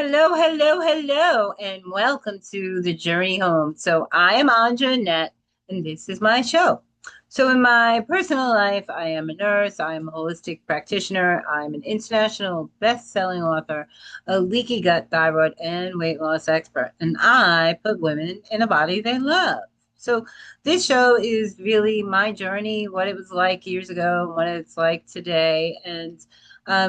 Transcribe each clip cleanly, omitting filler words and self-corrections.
Hello, hello, hello, and welcome to the Journey Home. So, I am Andra Annette, and this is my show. So, in my personal life, I am a nurse, I am a holistic practitioner, I'm an international best-selling author, a leaky gut, thyroid, and weight loss expert, and I put women in a body they love. So, this show is really my journey, what it was like years ago, what it's like today, and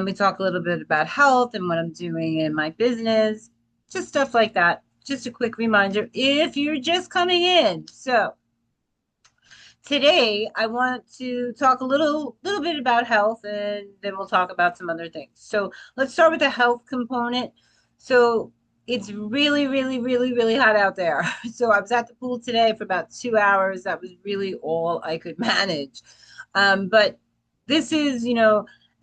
we talk a little bit about health and what I'm doing in my business, just stuff like that. Just a quick reminder if you're just coming in. So today I want to talk a little bit about health, and then we'll talk about some other things. So let's start with the health component. So it's really, really, really, really hot out there. So I was at the pool today for about 2 hours. That was really all I could manage. But this is,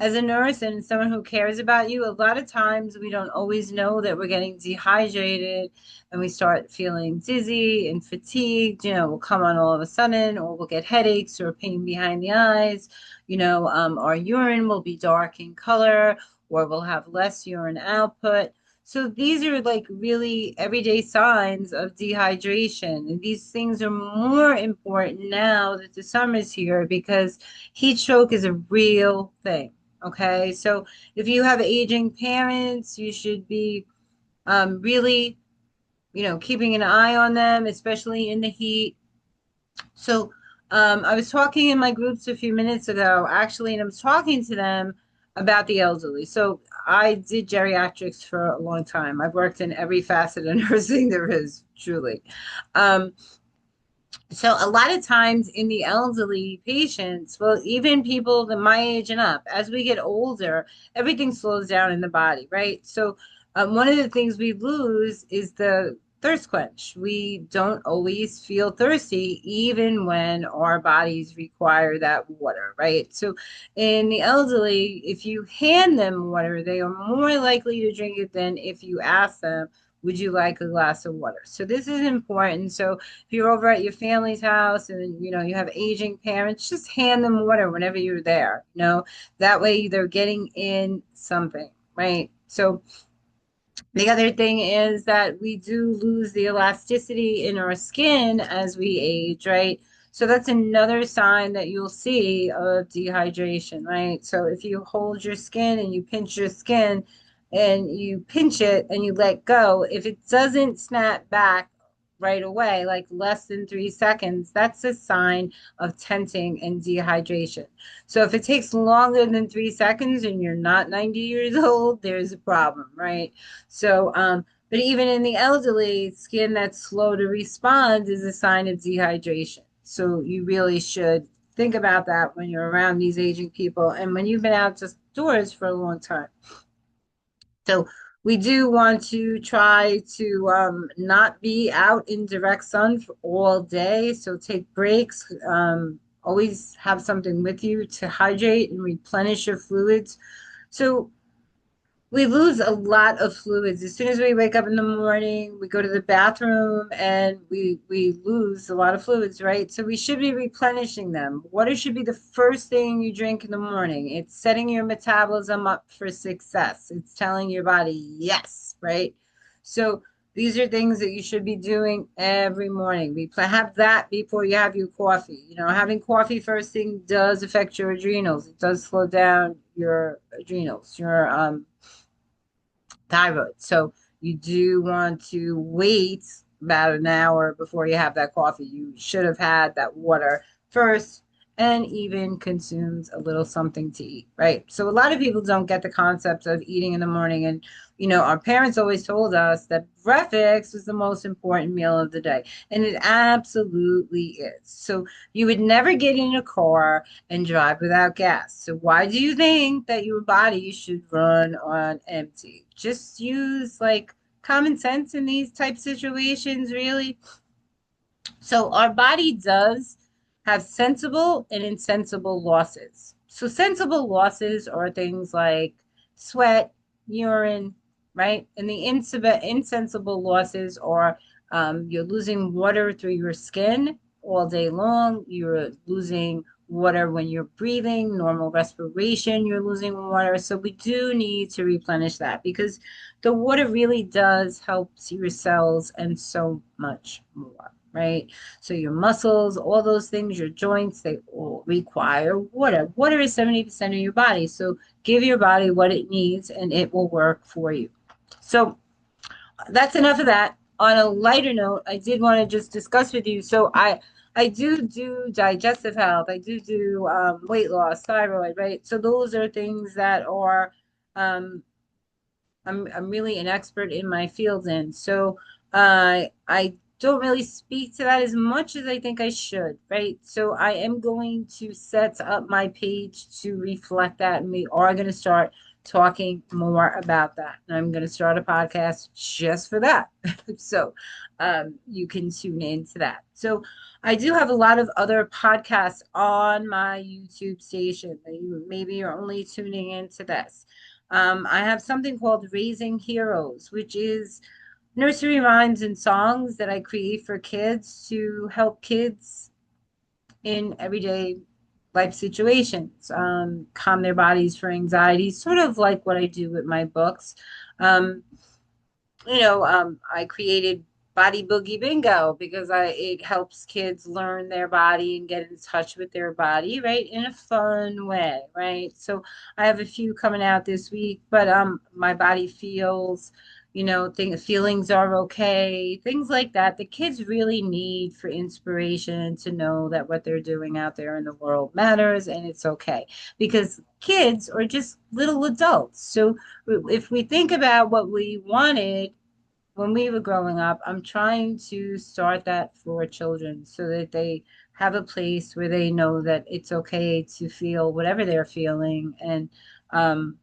as a nurse and someone who cares about you, a lot of times we don't always know that we're getting dehydrated and we start feeling dizzy and fatigued. We'll come on all of a sudden, or we'll get headaches or pain behind the eyes. Our urine will be dark in color, or we'll have less urine output. So these are like really everyday signs of dehydration. And these things are more important now that the summer's here because heat stroke is a real thing. Okay. So if you have aging parents, you should be really, keeping an eye on them, especially in the heat. So I was talking in my groups a few minutes ago, actually, and I was talking to them about the elderly. So I did geriatrics for a long time. I've worked in every facet of nursing there is, truly. Um, so a lot of times in the elderly patients, well, even people that my age and up, as we get older, everything slows down in the body, right? So one of the things we lose is the thirst quench. We don't always feel thirsty, even when our bodies require that water, right? So in the elderly, if you hand them water, they are more likely to drink it than if you ask them, would you like a glass of water? So this is important. So if you're over at your family's house and you have aging parents, just hand them water whenever you're there. That way they're getting in something, right? So the other thing is that we do lose the elasticity in our skin as we age, right? So that's another sign that you'll see of dehydration, right? So if you hold your skin and you pinch your skin and you pinch it and you let go, if it doesn't snap back right away, like less than 3 seconds, that's a sign of tenting and dehydration. So if it takes longer than 3 seconds and you're not 90 years old, there's a problem, right? So, but even in the elderly, skin that's slow to respond is a sign of dehydration. So you really should think about that when you're around these aging people and when you've been out just doors for a long time. So we do want to try to not be out in direct sun for all day. So take breaks. Always have something with you to hydrate and replenish your fluids. So we lose a lot of fluids as soon as we wake up in the morning. We go to the bathroom and we lose a lot of fluids, right? So we should be replenishing them. Water should be the first thing you drink in the morning. It's setting your metabolism up for success. It's telling your body yes, right? So these are things that you should be doing every morning. Have that before you have your coffee. Having coffee first thing does affect your adrenals. It does slow down your adrenals, your thyroid. So you do want to wait about an hour before you have that coffee. You should have had that water first and even consumed a little something to eat, right? So a lot of people don't get the concept of eating in the morning. And, our parents always told us that breakfast was the most important meal of the day. And it absolutely is. So you would never get in a car and drive without gas. So why do you think that your body should run on empty? Just use like common sense in these type situations, really. So our body does have sensible and insensible losses. So sensible losses are things like sweat, urine, right? And the insensible losses are you're losing water through your skin all day long. You're losing water when you're breathing, normal respiration, you're losing water. So we do need to replenish that because the water really does help your cells and so much more, right? So your muscles, all those things, your joints, they all require water. Water is 70% of your body. So give your body what it needs and it will work for you. So that's enough of that. On a lighter note, I did want to just discuss with you. So I do digestive health. I do weight loss, thyroid, right? So those are things that are um, I'm really an expert in my field in. So I don't really speak to that as much as I think I should, right? So I am going to set up my page to reflect that, and we are going to start talking more about that. And I'm going to start a podcast just for that. So you can tune into that. So I do have a lot of other podcasts on my YouTube station. Maybe you're only tuning into this. I have something called Raising Heroes, which is nursery rhymes and songs that I create for kids to help kids in everyday life situations, calm their bodies for anxiety, sort of like what I do with my books. Um, I created Body Boogie Bingo because it helps kids learn their body and get in touch with their body, right, in a fun way, right? So I have a few coming out this week, but my body feels, feelings are okay, things like that. The kids really need for inspiration to know that what they're doing out there in the world matters and it's okay because kids are just little adults. So if we think about what we wanted when we were growing up, I'm trying to start that for children so that they have a place where they know that it's okay to feel whatever they're feeling and um,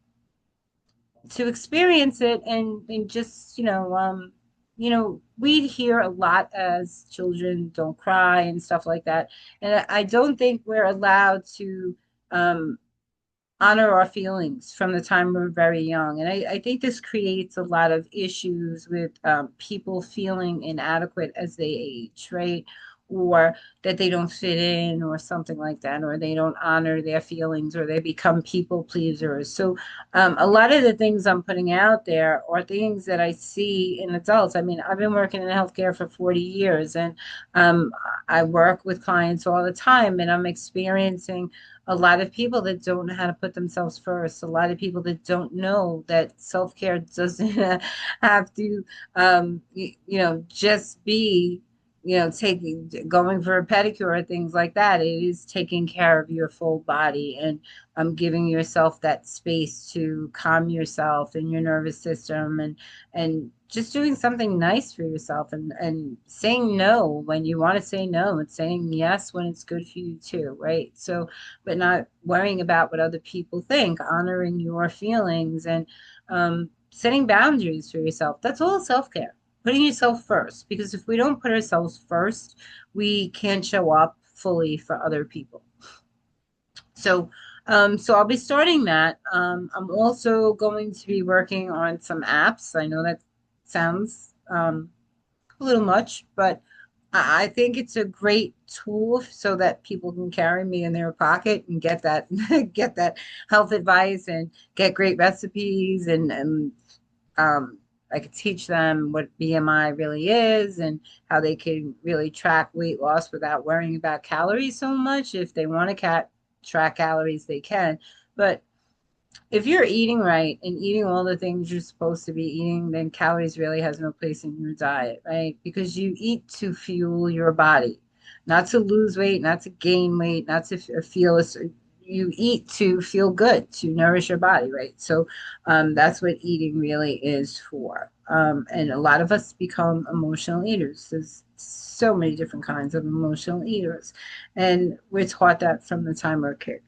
to experience it and just we hear a lot as children don't cry and stuff like that, and I don't think we're allowed to um, honor our feelings from the time we're very young. And I think this creates a lot of issues with people feeling inadequate as they age, right? Or that they don't fit in, or something like that, or they don't honor their feelings, or they become people pleasers. So, a lot of the things I'm putting out there are things that I see in adults. I mean, I've been working in healthcare for 40 years, and um, I work with clients all the time, and I'm experiencing a lot of people that don't know how to put themselves first, a lot of people that don't know that self-care doesn't have to just be taking going for a pedicure or things like that. It is taking care of your full body and giving yourself that space to calm yourself and your nervous system and just doing something nice for yourself and saying no when you want to say no and saying yes when it's good for you too, right? So but not worrying about what other people think, honoring your feelings and setting boundaries for yourself. That's all self care, putting yourself first. Because if we don't put ourselves first, we can't show up fully for other people. So, so I'll be starting that. I'm also going to be working on some apps. I know that sounds a little much, but I think it's a great tool so that people can carry me in their pocket and get that get that health advice and get great recipes and I could teach them what BMI really is and how they can really track weight loss without worrying about calories so much. If they want to track calories, they can. But if you're eating right and eating all the things you're supposed to be eating, then calories really has no place in your diet, right? Because you eat to fuel your body, not to lose weight, not to gain weight, not to feel a, you eat to feel good, to nourish your body, right? So that's what eating really is for. And a lot of us become emotional eaters. There's so many different kinds of emotional eaters. And we're taught that from the time we're kids.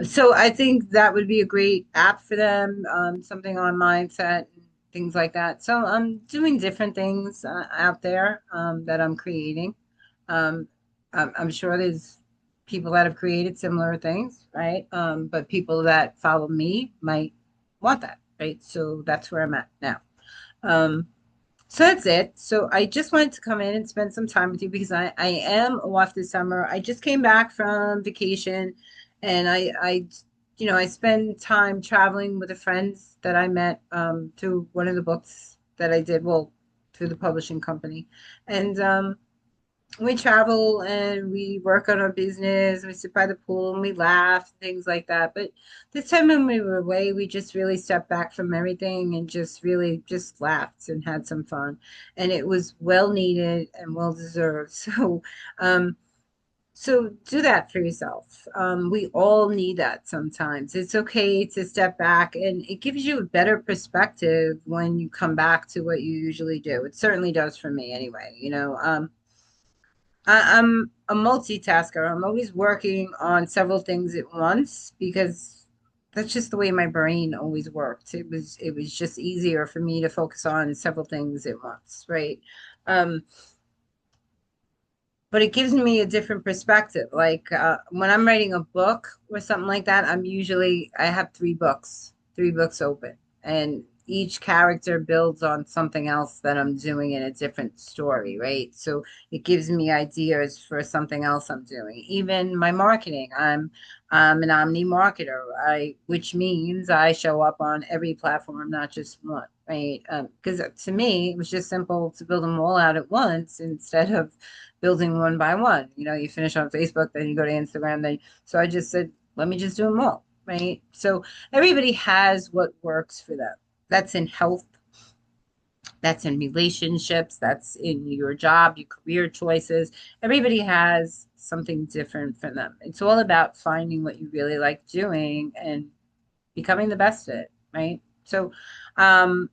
So I think that would be a great app for them, something on mindset and things like that. So I'm doing different things out there that I'm creating. Um, I'm sure there's people that have created similar things, right? But people that follow me might want that, right? So that's where I'm at now. Um, So that's it. So I just wanted to come in and spend some time with you because I am off this summer. I just came back from vacation and I spend time traveling with the friends that I met through one of the books that I did, well, through the publishing company. And we travel and we work on our business. We sit by the pool and we laugh, things like that. But this time when we were away, we just really stepped back from everything and just really just laughed and had some fun. And it was well needed and well deserved. Um, so do that for yourself. We all need that sometimes. It's okay to step back, and it gives you a better perspective when you come back to what you usually do. It certainly does for me anyway. I'm a multitasker. I'm always working on several things at once because that's just the way my brain always worked. It was just easier for me to focus on several things at once, right? Um, but it gives me a different perspective. Like when I'm writing a book or something like that, I have three books open, and each character builds on something else that I'm doing in a different story, right? So it gives me ideas for something else I'm doing. Even my marketing, I'm an omni marketer, which means I show up on every platform, not just one. Right. Because to me, it was just simple to build them all out at once instead of building one by one. You finish on Facebook, then you go to Instagram, then so I just said, let me just do them all, right? So everybody has what works for them. That's in health, that's in relationships, that's in your job, your career choices. Everybody has something different for them. It's all about finding what you really like doing and becoming the best at it, right? So um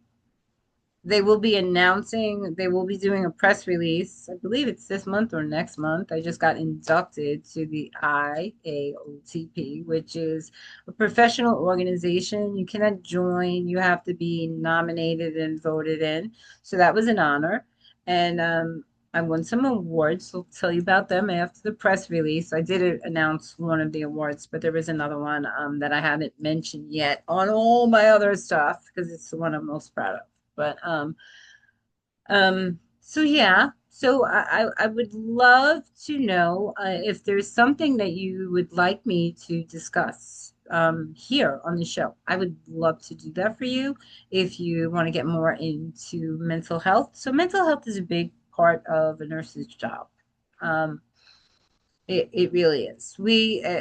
they will be doing a press release. I believe it's this month or next month. I just got inducted to the IAOTP, which is a professional organization. You cannot join, you have to be nominated and voted in. So that was an honor. And I won some awards. So I'll tell you about them after the press release. I did announce one of the awards, but there was another one that I haven't mentioned yet on all my other stuff because it's the one I'm most proud of. But so yeah, so I would love to know if there's something that you would like me to discuss here on the show. I would love to do that for you if you want to get more into mental health. So mental health is a big part of a nurse's job. Um, it really is.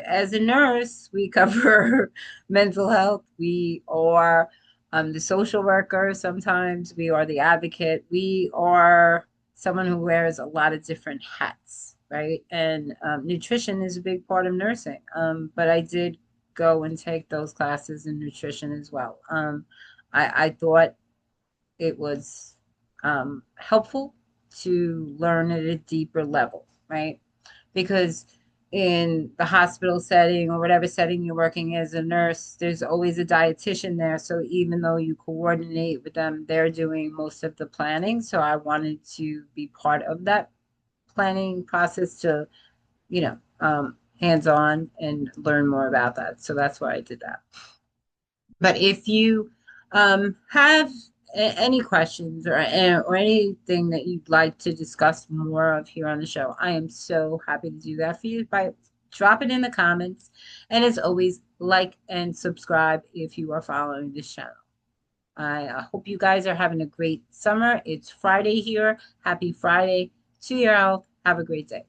As a nurse, we cover mental health. We are the social worker. Sometimes we are the advocate. We are someone who wears a lot of different hats, right? And nutrition is a big part of nursing. But I did go and take those classes in nutrition as well. I thought it was helpful to learn at a deeper level, right? Because in the hospital setting or whatever setting you're working as a nurse, there's always a dietitian there. So even though you coordinate with them, they're doing most of the planning. So I wanted to be part of that planning process to, hands on and learn more about that. So that's why I did that. But if you have any questions or anything that you'd like to discuss more of here on the show, I am so happy to do that for you. By drop it in the comments, and as always, like and subscribe if you are following this channel. I hope you guys are having a great summer. It's Friday here. Happy Friday to your health. Have a great day.